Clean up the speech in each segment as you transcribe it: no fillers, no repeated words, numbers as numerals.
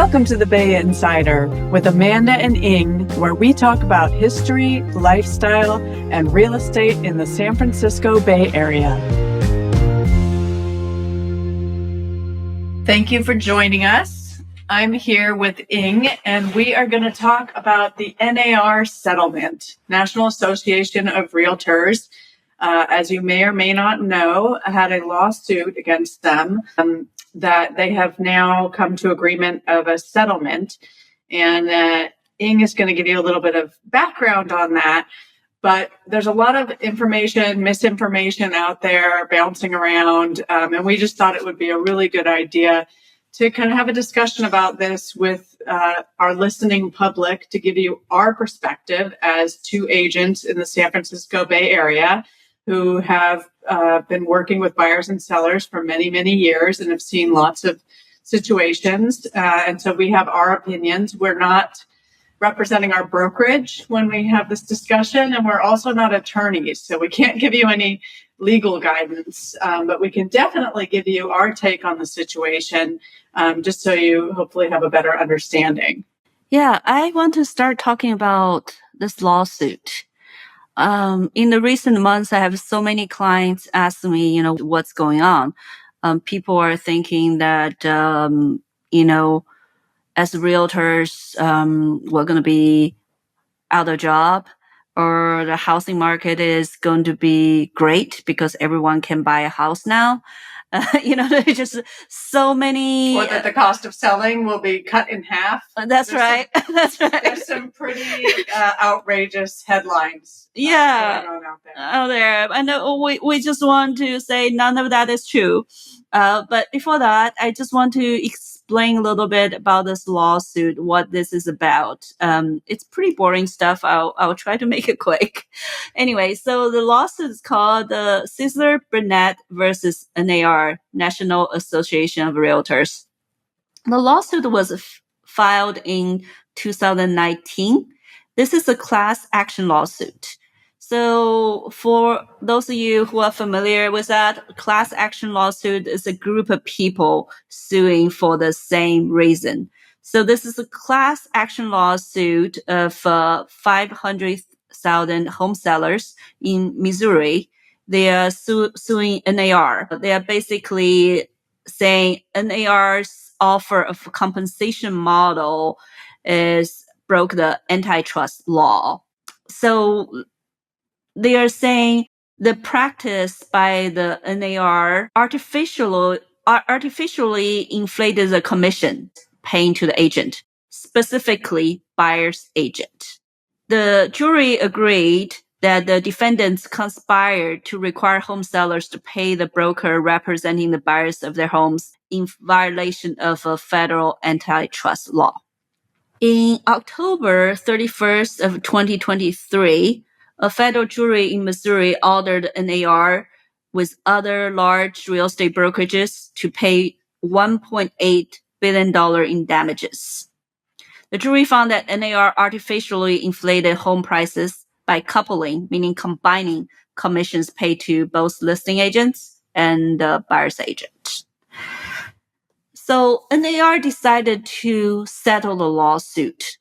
Welcome to the Bay Insider with Amanda and Ying, where we talk about history, lifestyle, and real estate in the San Francisco Bay Area. Thank you for joining us. I'm here with Ying, and we are going to talk about the NAR settlement, National Association of Realtors. As you may or may not know, I had a lawsuit against them that they have now come to agreement of a settlement. And Ying is going to give you a little bit of background on that. But there's a lot of information, misinformation out there bouncing around. And we just thought it would be a really good idea to kind of have a discussion about this with our listening public, to give you our perspective as two agents in the San Francisco Bay Area who have been working with buyers and sellers for many, many years and have seen lots of situations. And so we have our opinions. We're not representing our brokerage when we have this discussion, and we're also not attorneys, so we can't give you any legal guidance, but we can definitely give you our take on the situation, just so you hopefully have a better understanding. Yeah, I want to start talking about this lawsuit. In the recent months, I have so many clients ask me, what's going on. People are thinking that, as realtors, we're going to be out of job, or the housing market is going to be great because everyone can buy a house now. There's just so many. Or that the cost of selling will be cut in half. That's right. That's right. There's some pretty outrageous headlines. Going on out there. I know we just want to say none of that is true. But before that, I just want to explain a little bit about this lawsuit, what this is about. It's pretty boring stuff. I'll try to make it quick. Anyway, so the lawsuit is called the Sitzer-Burnett versus NAR, National Association of Realtors. The lawsuit was filed in 2019. This is a class action lawsuit. So for those of you who are familiar with that, class action lawsuit is a group of people suing for the same reason. So this is a class action lawsuit of 500,000 home sellers in Missouri. They are suing NAR. They are basically saying NAR's offer of compensation model broke the antitrust law. So they are saying the practice by the NAR artificially inflated the commission paying to the agent, specifically buyer's agent. The jury agreed that the defendants conspired to require home sellers to pay the broker representing the buyers of their homes in violation of a federal antitrust law. In October 31st of 2023, a federal jury in Missouri ordered NAR with other large real estate brokerages to pay $1.8 billion in damages. The jury found that NAR artificially inflated home prices by coupling, meaning combining commissions paid to both listing agents and the buyer's agent. So NAR decided to settle the lawsuit.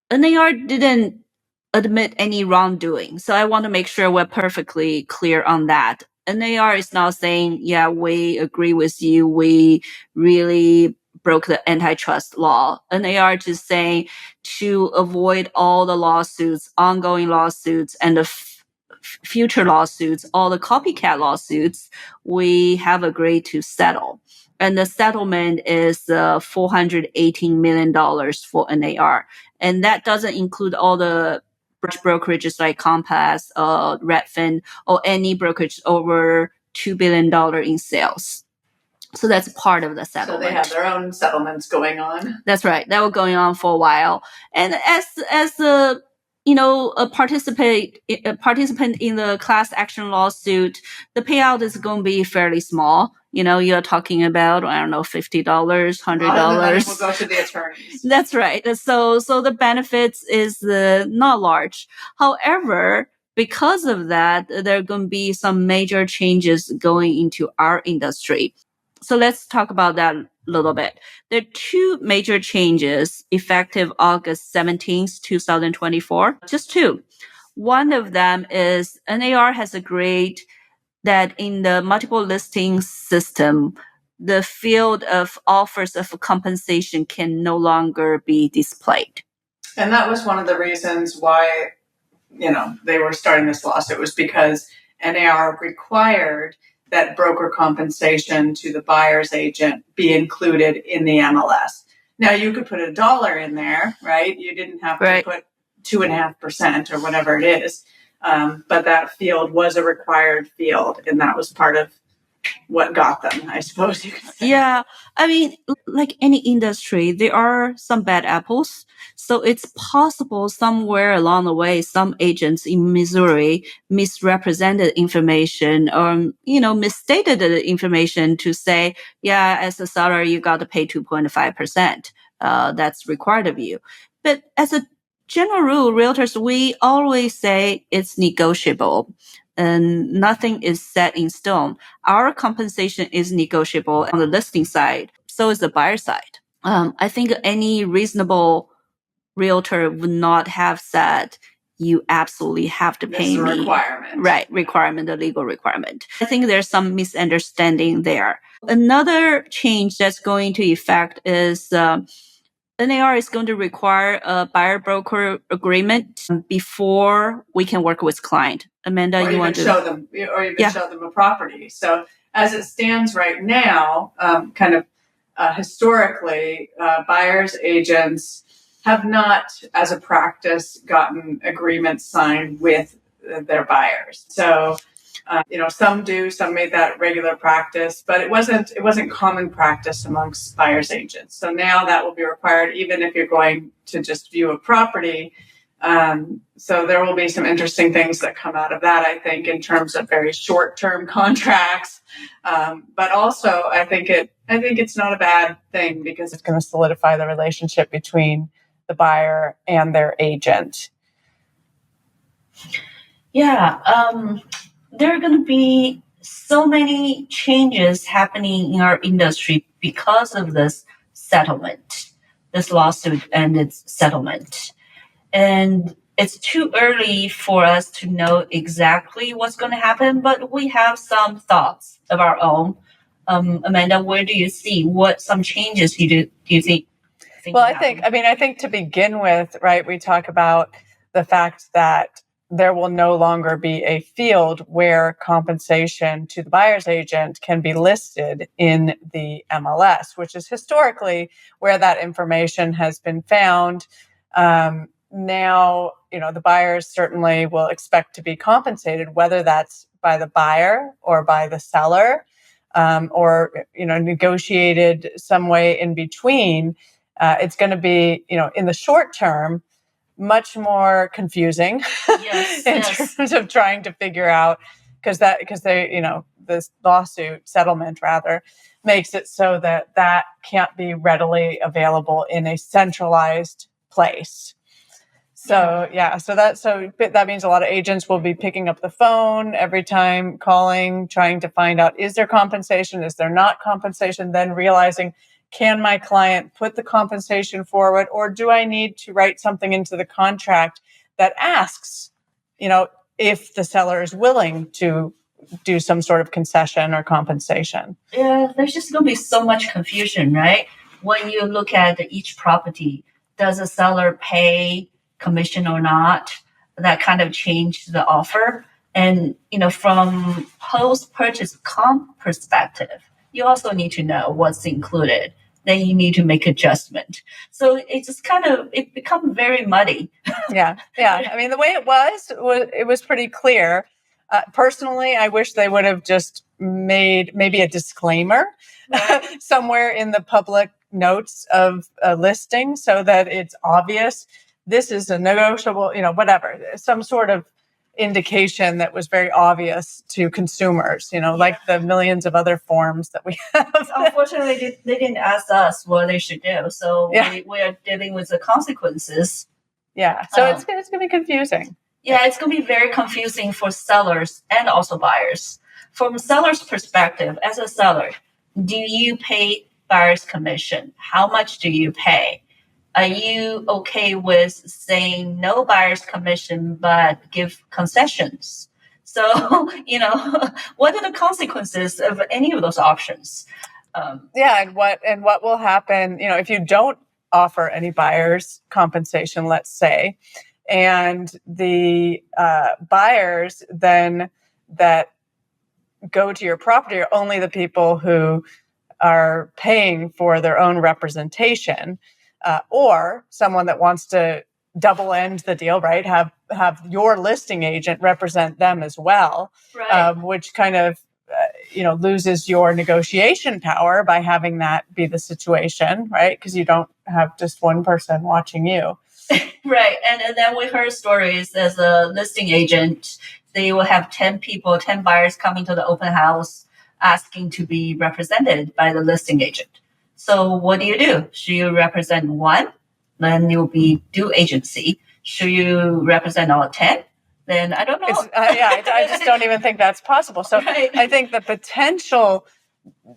NAR didn't admit any wrongdoing. So I want to make sure we're perfectly clear on that. NAR is now saying, yeah, we agree with you. We really broke the antitrust law. NAR just saying to avoid all the lawsuits, ongoing lawsuits, and the future lawsuits, all the copycat lawsuits, we have agreed to settle. And the settlement is $418 million for NAR. And that doesn't include all the brokerages like Compass, Redfin, or any brokerage over $2 billion in sales. So that's part of the settlement. So they have their own settlements going on. That's right. That was going on for a while. And as a participant in the class action lawsuit, the payout is going to be fairly small. You're talking about, $50, $100. We'll go to the attorneys. That's right. So the benefits is not large. However, because of that, there are going to be some major changes going into our industry. So let's talk about that a little bit. There are two major changes effective August 17th, 2024. Just two. One of them is NAR has agreed that in the multiple listing system, the field of offers of compensation can no longer be displayed. And that was one of the reasons why, they were starting this lawsuit, was because NAR required that broker compensation to the buyer's agent be included in the MLS. Now, you could put $1 in there, right? You didn't have to put 2.5% or whatever it is. But that field was a required field, and that was part of what got them, I suppose you could say. Yeah. I mean, like any industry, there are some bad apples. So it's possible somewhere along the way, some agents in Missouri misrepresented information or, misstated the information to say, yeah, as a seller, you got to pay 2.5%. That's required of you. But as a general rule, realtors, we always say it's negotiable and nothing is set in stone. Our compensation is negotiable on the listing side. So is the buyer side. I think any reasonable realtor would not have said, you absolutely have to pay me. Requirement. Right. Requirement, the legal requirement. I think there's some misunderstanding there. Another change that's going to effect is, NAR is going to require a buyer broker agreement before we can work with client. Amanda, or you want to show them, show them a property. So as it stands right now, historically, buyers agents have not, as a practice, gotten agreements signed with their buyers. So. Some do, some made that regular practice, but it wasn't common practice amongst buyers agents. So now that will be required, even if you're going to just view a property. So there will be some interesting things that come out of that, I think, in terms of very short-term contracts. But also, I think it's not a bad thing because it's going to solidify the relationship between the buyer and their agent. Yeah. There are going to be so many changes happening in our industry because of this settlement, this lawsuit and its settlement. And it's too early for us to know exactly what's going to happen, but we have some thoughts of our own. Amanda, where do you see some changes do you think? Well, I think to begin with, right, we talk about the fact that there will no longer be a field where compensation to the buyer's agent can be listed in the MLS, which is historically where that information has been found. Now, the buyers certainly will expect to be compensated, whether that's by the buyer or by the seller, or negotiated some way in between. It's going to be, in the short term, much more confusing terms of trying to figure out, because this lawsuit settlement rather makes it so that can't be readily available in a centralized place. So that means a lot of agents will be picking up the phone every time, calling, trying to find out, is there compensation? Is there not compensation? Then realizing, can my client put the compensation forward, or do I need to write something into the contract that asks, if the seller is willing to do some sort of concession or compensation? Yeah, there's just going to be so much confusion, right? When you look at each property, does the seller pay commission or not? That kind of changed the offer. And, from post-purchase comp perspective, you also need to know what's included. Then you need to make adjustment. So it just it becomes very muddy. Yeah. I mean, the way it was pretty clear. Personally, I wish they would have just made maybe a disclaimer somewhere in the public notes of a listing so that it's obvious this is a negotiable, whatever, some sort of indication that was very obvious to consumers, like the millions of other forms that we have. Unfortunately, they didn't ask us what they should do. So we are dealing with the consequences. Yeah. So it's going to be confusing. Yeah, it's going to be very confusing for sellers and also buyers. From a seller's perspective, as a seller, do you pay buyer's commission? How much do you pay? Are you okay with saying no buyer's commission but give concessions? So, what are the consequences of any of those options? And what will happen, if you don't offer any buyer's compensation, let's say, and the buyers then that go to your property are only the people who are paying for their own representation, or someone that wants to double end the deal, right? Have your listing agent represent them as well, right. Which kind of loses your negotiation power by having that be the situation, right? Because you don't have just one person watching you. Right. And then we heard stories as a listing agent, they will have 10 people, 10 buyers coming to the open house asking to be represented by the listing agent. So what do? Should you represent one? Then you'll be due agency. Should you represent all 10? Then I don't know. I just don't even think that's possible. So right. I think the potential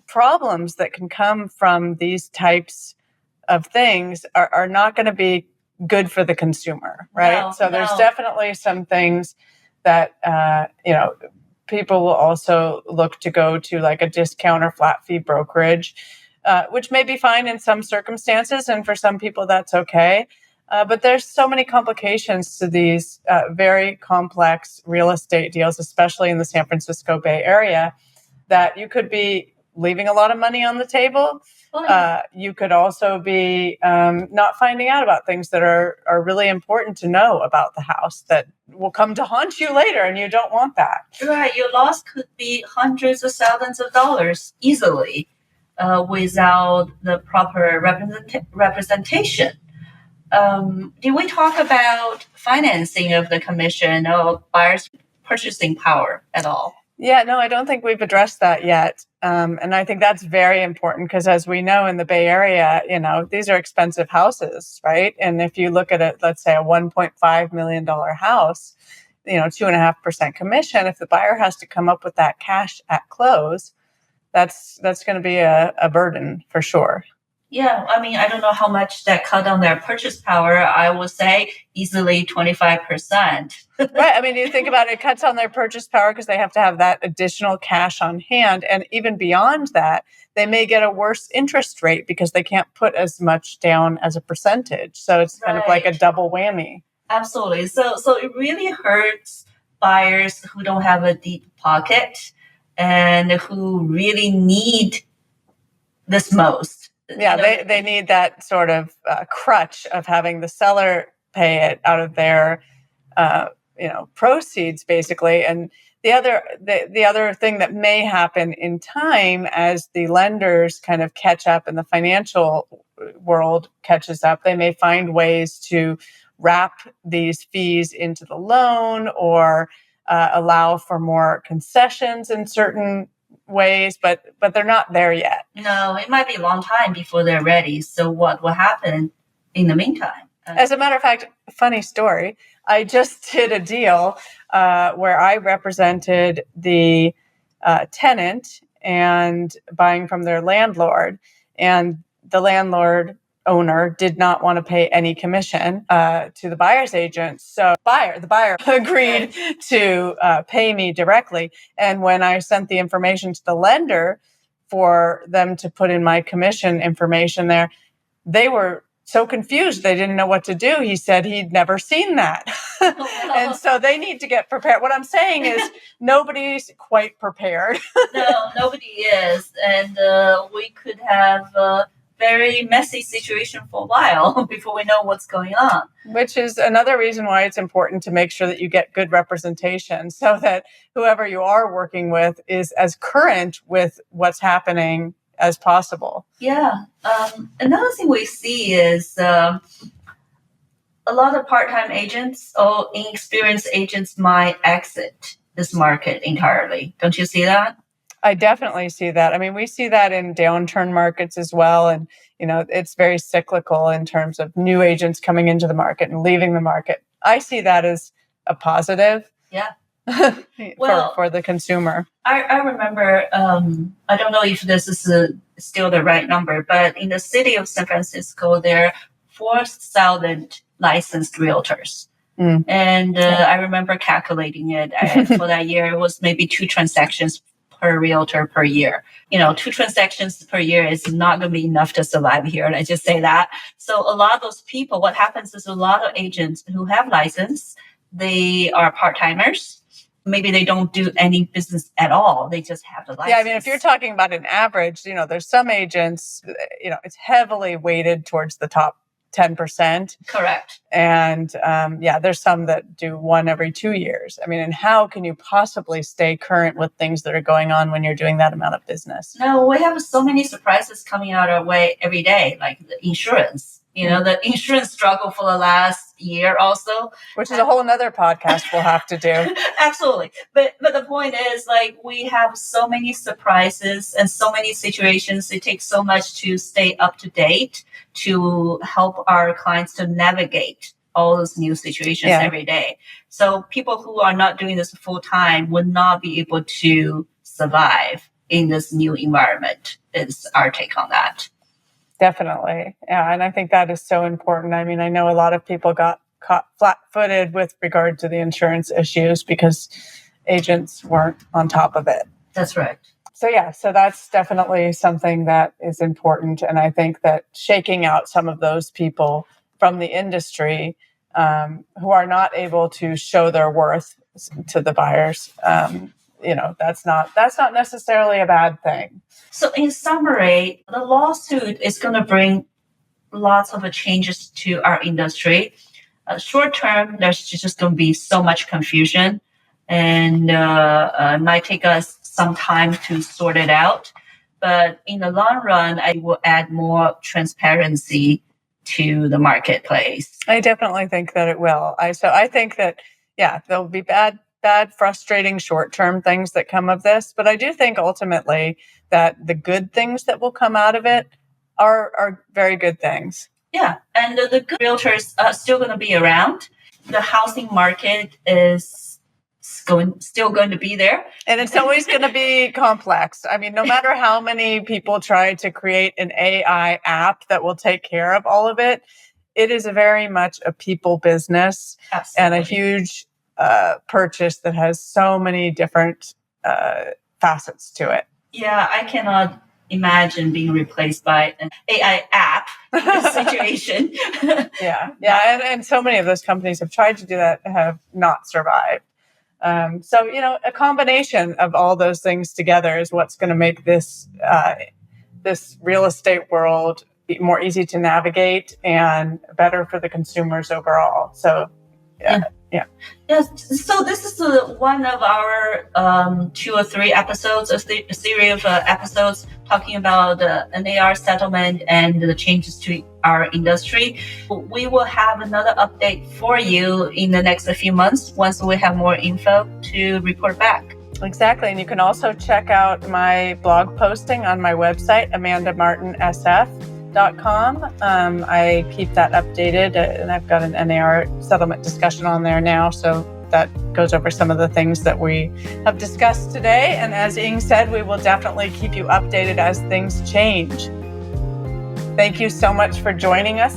problems that can come from these types of things are not going to be good for the consumer, right? There's definitely some things that, people will also look to go to like a discount or flat fee brokerage, which may be fine in some circumstances. And for some people, that's okay. But there's so many complications to these very complex real estate deals, especially in the San Francisco Bay Area, that you could be leaving a lot of money on the table. You could also be not finding out about things that are really important to know about the house that will come to haunt you later, and you don't want that. Right. Your loss could be hundreds of thousands of dollars easily without the proper representation. Did we talk about financing of the commission or buyer's purchasing power at all? Yeah, no, I don't think we've addressed that yet. And I think that's very important because as we know in the Bay Area, these are expensive houses, right? And if you look at it, let's say a $1.5 million house, 2.5% commission, if the buyer has to come up with that cash at close, that's going to be a burden for sure. Yeah, I mean, I don't know how much that cut down their purchase power. I would say easily 25%. Right. I mean, you think about it, it cuts on their purchase power because they have to have that additional cash on hand. And even beyond that, they may get a worse interest rate because they can't put as much down as a percentage. So it's kind of like a double whammy. Absolutely. So it really hurts buyers who don't have a deep pocket and who really need this most. Yeah, they need that sort of crutch of having the seller pay it out of their proceeds, basically. And the other thing that may happen in time as the lenders kind of catch up and the financial world catches up, they may find ways to wrap these fees into the loan or allow for more concessions in certain ways, but they're not there yet. No, it might be a long time before they're ready. So what will happen in the meantime? As a matter of fact, funny story, I just did a deal where I represented the tenant and buying from their landlord, and the landlord owner did not want to pay any commission to the buyer's agent. So the buyer agreed to pay me directly. And when I sent the information to the lender for them to put in my commission information there, they were so confused. They didn't know what to do. He said he'd never seen that. And so they need to get prepared. What I'm saying is nobody's quite prepared. No, nobody is. And we could have very messy situation for a while before we know what's going on. Which is another reason why it's important to make sure that you get good representation so that whoever you are working with is as current with what's happening as possible. Yeah. Another thing we see is a lot of part-time agents or inexperienced agents might exit this market entirely. Don't you see that? I definitely see that. I mean, we see that in downturn markets as well. And, it's very cyclical in terms of new agents coming into the market and leaving the market. I see that as a positive. Yeah. Well, for the consumer. I remember, I don't know if this is still the right number, but in the city of San Francisco, there are 4,000 licensed realtors. And I remember calculating it. For that year, it was maybe 2 transactions per realtor per year. 2 transactions per year is not going to be enough to survive here. And I just say that. So a lot of those people, what happens is a lot of agents who have license, they are part-timers. Maybe they don't do any business at all. They just have the license. Yeah, I mean, if you're talking about an average, there's some agents, it's heavily weighted towards the top 10%. Correct. And there's some that do one every 2 years. I mean, and how can you possibly stay current with things that are going on when you're doing that amount of business? No, we have so many surprises coming out our way every day, like the insurance. The insurance struggle for the last year also. Which is a whole nother podcast we'll have to do. Absolutely. But the point is, like, we have so many surprises and so many situations. It takes so much to stay up to date to help our clients to navigate all those new situations every day. So people who are not doing this full time would not be able to survive in this new environment, is our take on that. Definitely. Yeah. And I think that is so important. I mean, I know a lot of people got caught flat-footed with regard to the insurance issues because agents weren't on top of it. That's right. So that's definitely something that is important. And I think that shaking out some of those people from the industry who are not able to show their worth to the buyers, that's not necessarily a bad thing. So in summary, the lawsuit is going to bring lots of changes to our industry. Short term, there's just going to be so much confusion, and it might take us some time to sort it out. But in the long run, I will add more transparency to the marketplace. I definitely think that it will. I think that, there'll be bad, frustrating short-term things that come of this. But I do think ultimately that the good things that will come out of it are very good things. Yeah, and the good realtors are still going to be around. The housing market is still going to be there. And it's always going to be complex. I mean, no matter how many people try to create an AI app that will take care of all of it, it is very much a people business. Absolutely. And a huge purchase that has so many different facets to it. Yeah, I cannot imagine being replaced by an AI app in this situation. Yeah. And so many of those companies have tried to do that and have not survived. A combination of all those things together is what's going to make this real estate world more easy to navigate and better for the consumers overall. So, yeah. So this is one of our 2 or 3 episodes, a series of episodes talking about the NAR settlement and the changes to our industry. We will have another update for you in the next few months once we have more info to report back. Exactly. And you can also check out my blog posting on my website, amandamartinsf.com. I keep that updated, and I've got an NAR settlement discussion on there now. So that goes over some of the things that we have discussed today. And as Ying said, we will definitely keep you updated as things change. Thank you so much for joining us